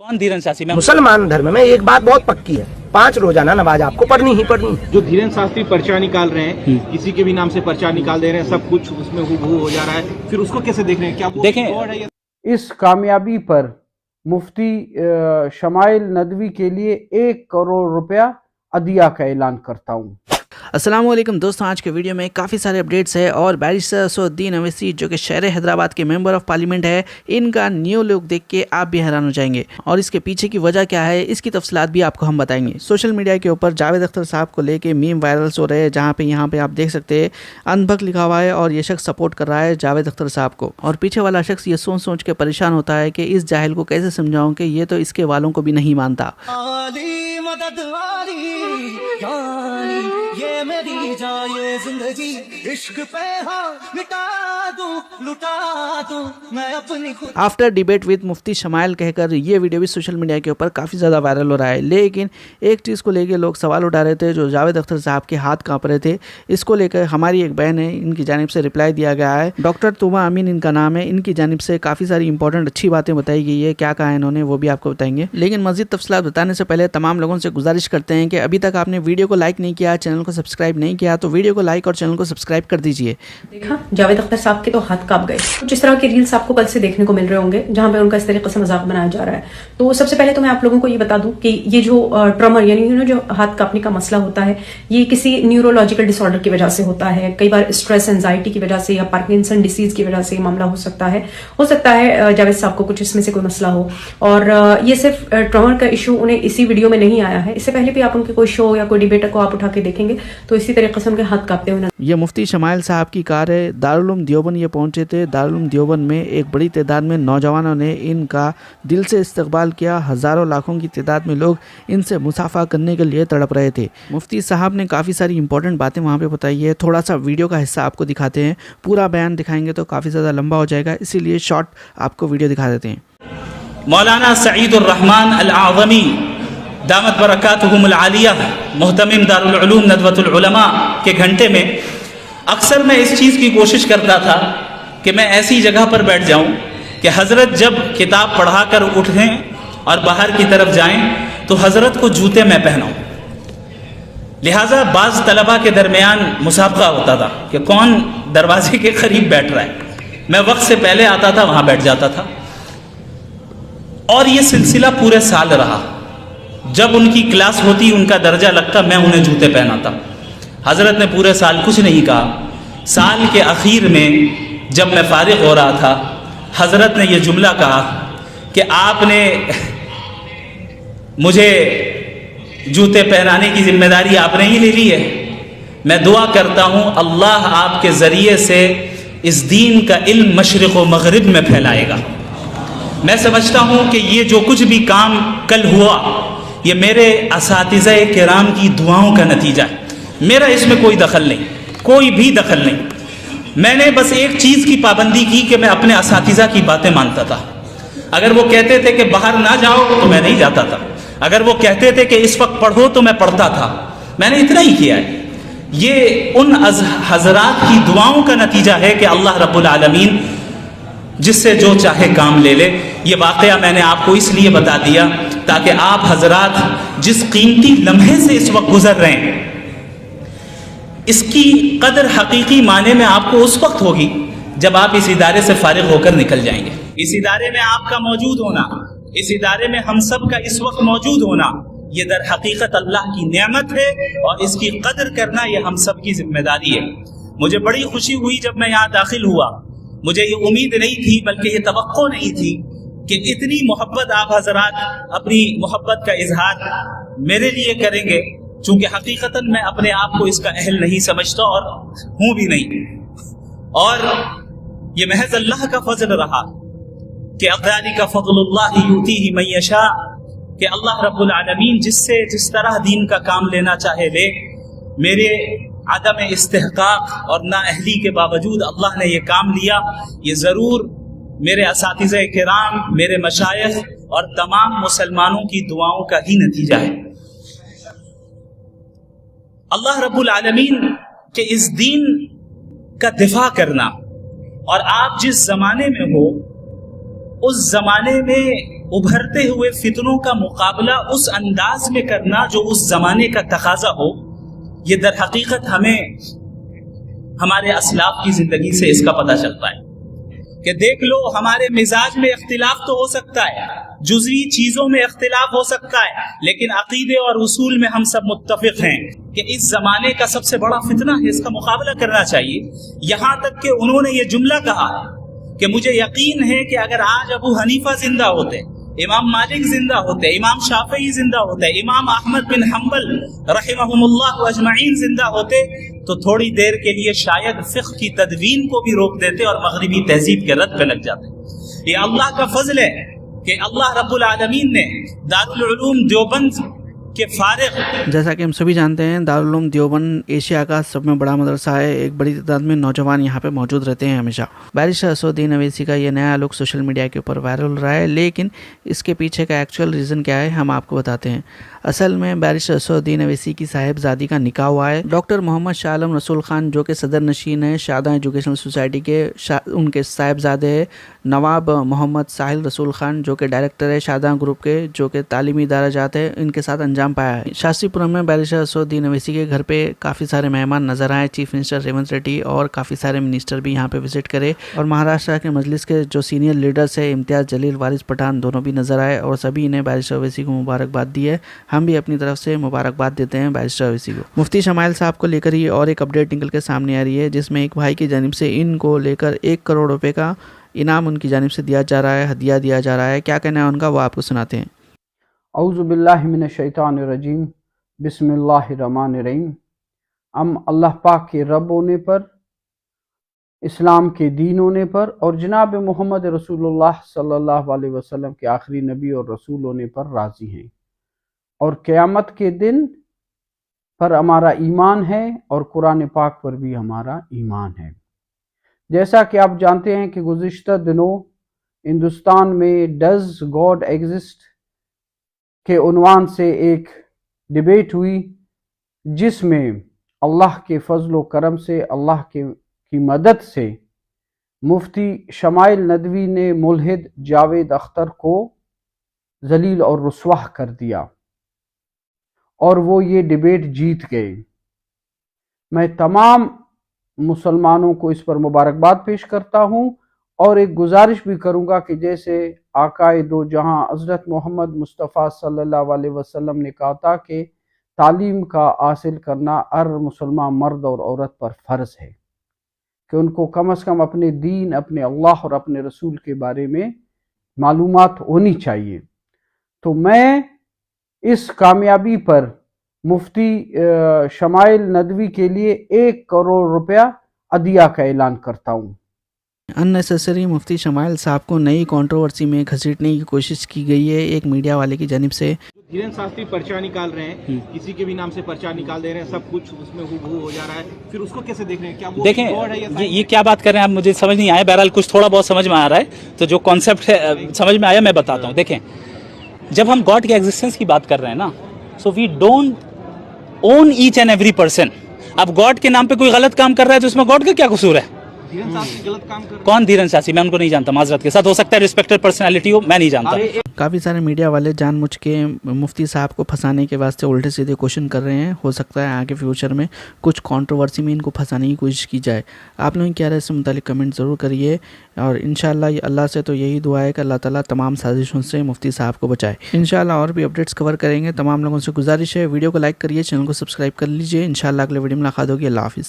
कौन धीरेन्द्र शास्त्री? मैं मुसलमान धर्म में एक बात बहुत पक्की है, 5 रोजाना नमाज आपको पढ़नी ही पढ़नी है। जो धीरेन्द्र शास्त्री पर्चा निकाल रहे हैं, किसी के भी नाम से पर्चा निकाल दे रहे हैं, सब कुछ उसमें हुबहू हो जा रहा है, फिर उसको कैसे देख रहे हैं? क्या वो देखें, फ्रॉड है? इस कामयाबी पर मुफ्ती शमाइल नदवी के लिए 1 करोड़ रुपया अदिया का ऐलान करता हूँ। अस्सलामुअलैकुम दोस्तों, आज के वीडियो में काफ़ी सारे अपडेट्स है और बैरिस्टर असदुद्दीन अवैसी जो कि शहर हैदराबाद के मेंबर ऑफ पार्लियामेंट है, इनका न्यू लुक देख के आप भी हैरान हो जाएंगे और इसके पीछे की वजह क्या है, इसकी तफसीलात भी आपको हम बताएंगे। सोशल मीडिया के ऊपर जावेद अख्तर साहब को लेके मीम वायरल्स हो रहे हैं, जहाँ पे यहाँ पे आप देख सकते हैं अनबक लिखा हुआ है और ये शख्स सपोर्ट कर रहा है जावेद अख्तर साहब को, और पीछे वाला शख्स ये सोच सोच के परेशान होता है कि इस जाहिल को कैसे समझाऊं कि ये तो इसके वालों को भी नहीं मानता। ये मेरी जाए जिंदगी इश्क पे हाँ मिटा दूं लुटा दूं मैं अपनी खुद। After debate with Mufti smile कहकर ये वीडियो भी सोशल मीडिया के ऊपर काफ़ी ज़्यादा वायरल हो रहा है, लेकिन एक चीज़ को लेकर लोग सवाल उठा रहे थे, जो जावेद अख्तर साहब के हाथ कांप रहे थे। इसको लेकर हमारी एक बहन है, इनकी जानिब से रिप्लाई दिया गया है, डॉक्टर तुमा अमीन इनका नाम है, इनकी जानिब से काफ़ी सारी इंपॉर्टेंट अच्छी बातें बताई गई है। क्या कहा इन्होंने वो भी आपको बताएंगे, लेकिन मज़ीद तफसीलात बताने से पहले तमाम लोगों से गुजारिश करते हैं कि अभी तक आपने वीडियो को लाइक नहीं किया, चैनल को सब्सक्राइब नहीं किया तो वीडियो को लाइक और चैनल को सब्सक्राइब कर दीजिए। देखा जावेद अख्तर साहब के तो हाथ कांप गए। कुछ इस तरह के रील्स आपको कल से देखने को मिल रहे होंगे जहां पे उनका इस तरीके से मजाक बनाया जा रहा है। तो सबसे पहले तो मैं आप लोगों को ये बता दूं कि ये जो ट्रॉमर यानी जो हाथ कांपने का मसला होता है, ये किसी न्यूरोलॉजिकल डिसऑर्डर की वजह से होता है। कई बार स्ट्रेस एंजाइटी की वजह से या पार्किंसन डिसीज की वजह से ये मामला हो सकता है जावेद साहब को कुछ इसमें से कोई मसला हो। और ये सिर्फ ट्रॉमर का इशू उन्हें इसी वीडियो में नहीं आया है, इससे पहले भी आप उनके कोई शो या कोई डिबेटर को आप उठा के देखेंगे तो इसी तरीके से उनके हाथ कांपते हुए। ये मुफ्ती शमाइल साहब की कार है, दारुल उलूम देवबंद ये पहुंचे थे। दारुल उलूम देवबंद में एक बड़ी तादाद में नौजवानों ने इनका दिल से इस्तकबाल किया। हज़ारों लाखों की तादाद में लोग इनसे मुसाफा करने के लिए तड़प रहे थे। मुफ्ती साहब ने काफ़ी सारी इंपॉर्टेंट बातें वहाँ पे बताई है। थोड़ा सा वीडियो का हिस्सा आपको दिखाते हैं, पूरा बयान दिखाएंगे तो काफ़ी ज़्यादा लंबा हो जाएगा, इसीलिए शॉर्ट आपको वीडियो दिखा देते हैं। मौलाना सईदुर रहमान अल आज़मी दामत बरकातुहुमुल आलिया मुहतमिम दारुल उलूम नदवतुल उलमा के घंटे में अक्सर मैं इस चीज़ की कोशिश करता था कि मैं ऐसी जगह पर बैठ जाऊं कि हज़रत जब किताब पढ़ा कर उठें और बाहर की तरफ जाएं तो हज़रत को जूते में पहनाऊं। लिहाजा बाज़ तलबा के दरमियान मुसाबका होता था कि कौन दरवाजे के करीब बैठ रहा है। मैं वक्त से पहले आता था, वहाँ बैठ जाता था और ये सिलसिला पूरे साल रहा। जब उनकी क्लास होती, उनका दर्जा लगता, मैं उन्हें जूते पहनाता। हज़रत ने पूरे साल कुछ नहीं कहा। साल के आखिर में जब मैं फारिग हो रहा था, हज़रत ने यह जुमला कहा कि आपने मुझे जूते पहनाने की जिम्मेदारी आपने ही ले ली है। मैं दुआ करता हूँ अल्लाह आपके ज़रिए से इस दीन का इल्म मशरिक़ व मग़रिब में फैलाएगा। मैं समझता हूँ कि ये जो कुछ भी काम कल हुआ, ये मेरे असातिज़े किराम की दुआओं का नतीजा है। मेरा इसमें कोई दखल नहीं, कोई भी दखल नहीं। मैंने बस एक चीज़ की पाबंदी की कि मैं अपने असातिज़ा की बातें मानता था। अगर वो कहते थे कि बाहर ना जाओ तो मैं नहीं जाता था। अगर वो कहते थे कि इस वक्त पढ़ो तो मैं पढ़ता था। मैंने इतना ही किया है। ये उन हज़रात की दुआओं का नतीजा है कि अल्लाह रब्बुल आलमीन जिससे जो चाहे काम ले ले। ये वाक़या मैंने आपको इसलिए बता दिया ताकि आप हजरात जिस कीमती लम्हे से इस वक्त गुजर रहे हैं, इसकी कदर हकीकी माने में आपको उस वक्त होगी जब आप इस इदारे से फारिग होकर निकल जाएंगे। इस इदारे में आपका मौजूद होना, इस इदारे में हम सब का इस वक्त मौजूद होना, ये दर हकीकत अल्लाह की नेमत है और इसकी कदर करना ये हम सब की जिम्मेदारी है। मुझे बड़ी खुशी हुई जब मैं यहाँ दाखिल हुआ। मुझे ये उम्मीद नहीं थी, बल्कि ये तवक्को नहीं थी कि इतनी मोहब्बत आप हजरात अपनी मोहब्बत का इजहार मेरे लिए करेंगे, चूंकि हकीकतन मैं अपने आप को इसका अहल नहीं समझता और हूं भी नहीं। और ये महज अल्लाह का फजल रहा कि ज़ालिका फ़ज़्लुल्लाहि युतीहि मन यशा, कि अल्लाह रब्बुल आलमीन जिससे जिस तरह दीन का काम लेना चाहे ले। मेरे आदम इस्तेहकाक और नाअहली के बावजूद अल्लाह ने ये काम लिया। ये ज़रूर मेरे असातिज़े किराम, मेरे मशाइख और तमाम मुसलमानों की दुआओं का ही नतीजा है। अल्लाह रब्बुल आलमीन के इस दीन का दिफा करना, और आप जिस ज़माने में हो उस ज़माने में उभरते हुए फितनों का मुकाबला उस अंदाज में करना जो उस जमाने का तकाजा हो, ये दर हकीकत हमें हमारे असलाफ की जिंदगी से इसका पता चलता है कि देख लो, हमारे मिजाज में इख्तिलाफ तो हो सकता है, जुज़वी चीजों में इख्तिलाफ हो सकता है, लेकिन अकीदे और उसूल में हम सब मुत्तफिक हैं कि इस जमाने का सबसे बड़ा फितना है, इसका मुकाबला करना चाहिए। यहां तक कि उन्होंने ये जुमला कहा कि मुझे यकीन है कि अगर आज अबू हनीफा जिंदा होते, इमाम मालिक जिंदा होते, इमाम शाफी जिंदा होते, इमाम अहमद बिन हम्बल रहिमहुमुल्लाह अजमईन जिंदा होते, तो थोड़ी देर के लिए शायद फिक़्ह की तदवीन को भी रोक देते और मगरिबी तहजीब के रद पे लग जाते। ये अल्लाह का फजल है कि अल्लाह रब्बुल आलमीन ने दारुल उलूम देवबंद के फारिग, जैसा कि हम सभी जानते हैं, दारुल उलूम देवबंद एशिया का सब में बड़ा मदरसा है। एक बड़ी तादाद में नौजवान यहाँ पे मौजूद रहते हैं हमेशा। बैरिस्टर असदुद्दीन अवैसी का ये नया लुक सोशल मीडिया के ऊपर वायरल हो रहा है, लेकिन इसके पीछे का एक्चुअल रीज़न क्या है हम आपको बताते हैं। असल में बैरिस्टर असदुद्दीन अवैसी की साहिबजादी का निकाह हुआ है। डॉक्टर मोहम्मद शाह आलम रसूल खान जो कि सदर नशीन है शादा एजुकेशनल सोसाइटी के, उनके साहिबजादे हैं नवाब मोहम्मद साहिल रसूल खान जो कि डायरेक्टर है शादा ग्रुप के, जो कि तालीमी इदारा जाते हैं, इनके साथ अंजाम पाया है। शास्त्रीपुरम में बैरिस्टर असदुद्दीन अवैसी के घर पे काफ़ी सारे मेहमान नजर आए। चीफ मिनिस्टर रेवंत रेड्डी और काफ़ी सारे मिनिस्टर भी यहाँ पे विजिट करे, और महाराष्ट्र के मजलिस के जो सीनियर लीडर्स है इम्तियाज़ जलील, वारिस पठान, दोनों भी नजर आए और सभी ने बैरिस्टर अवैसी को मुबारकबाद दी है। हम भी अपनी तरफ से मुबारकबाद देते हैं बैरिस्टर अवैसी को। मुफ्ती शमाइल साहब को लेकर ही और एक अपडेट निकल के सामने आ रही है, जिसमें एक भाई की जानिब से इनको लेकर 1 करोड़ रुपए का इनाम उनकी जानिब से दिया जा रहा है, हदिया दिया जा रहा है। क्या कहना है उनका, वो आपको सुनाते हैं। औज़ु बिल्लाहि मिनश शैतानिर रजीम, बिस्मिल्लाहिर्रहमानिर्रहीम। हम अल्लाह पाक के रब होने पर, इस्लाम के दीन होने पर और जनाब मोहम्मद रसूलुल्लाह सल्लल्लाहु अलैहि वसल्लम के आखिरी नबी और रसूल होने पर राज़ी हैं, और क़यामत के दिन पर हमारा ईमान है और कुरान पाक पर भी हमारा ईमान है। जैसा कि आप जानते हैं कि गुज़िश्ता दिनों हिंदुस्तान में डज गॉड एग्जिस्ट के उन्वान से एक डिबेट हुई, जिसमें अल्लाह के फजल व करम से, अल्लाह की मदद से मुफ्ती शमाइल नदवी ने मुल्हिद जावेद अख्तर को जलील और रुस्वा कर दिया और वो ये डिबेट जीत गए। मैं तमाम मुसलमानों को इस पर मुबारकबाद पेश करता हूँ और एक गुजारिश भी करूँगा कि जैसे आकाए दो जहां हज़रत मोहम्मद मुस्तफ़ा सल्लल्लाहु अलैहि वसल्लम ने कहा था कि तालीम का हासिल करना हर मुसलमान मर्द और औरत पर फ़र्ज़ है कि उनको कम से कम अपने दीन, अपने अल्लाह और अपने रसूल के बारे में मालूमात होनी चाहिए। तो मैं इस कामयाबी पर मुफ्ती शमाइल नदवी के लिए 1 करोड़ रुपया अदिया का ऐलान करता हूँ। अननेसेसरी मुफ्ती शमाइल साहब को नई कंट्रोवर्सी में घसीटने की कोशिश की गई है एक मीडिया वाले की जानिब से। धीरेन्द्र शास्त्री पर्चा निकाल रहे हैं, किसी के भी नाम से पर्चा निकाल दे रहे हैं, सब कुछ उसमें हूबहू हो जा रहा है, फिर उसको कैसे देख रहे हैं? क्या वो देखें, गॉड है या ये क्या बात कर रहे हैं आप, मुझे समझ नहीं आया। बहरहाल कुछ थोड़ा बहुत समझ में आ रहा है, तो जो कॉन्सेप्ट है समझ में आया मैं बताता हूँ। देखें, जब हम गॉड के एग्जिस्टेंस की बात कर रहे हैं ना, so we don't own each and every person. अब गॉड के नाम पे कोई गलत काम कर रहा है तो इसमें गॉड का क्या कसूर है? धीरेन्द्र शास्त्री गलत काम कर रहे हैं? कौन धीरेन्द्र शास्त्री? मैं उनको नहीं जानता, माजरत के साथ। हो सकता है रिस्पेक्टेड पर्सनालिटी हो, मैं नहीं जानता। काफ़ी सारे मीडिया वाले जानबूझ के मुफ्ती साहब को फंसाने के वास्ते उल्टे सीधे क्वेश्चन कर रहे हैं। हो सकता है आगे फ्यूचर में कुछ कंट्रोवर्सी में इनको फंसाने की कोशिश की जाए। आप लोग क्या रहे इससे मुतालिक कमेंट ज़रूर करिए, और इंशाल्लाह अल्लाह से तो यही दुआ है कि अल्लाह ताला तमाम साजिशों से मुफ्ती साहब को बचाए। इंशाल्लाह और भी अपडेट्स कवर करेंगे। तमाम लोगों से गुजारिश है वीडियो को लाइक करिए, चैनल को सब्सक्राइब कर लीजिए। इंशाल्लाह अगले वीडियो में मुलाकात होगी। अल्लाह हाफिज़।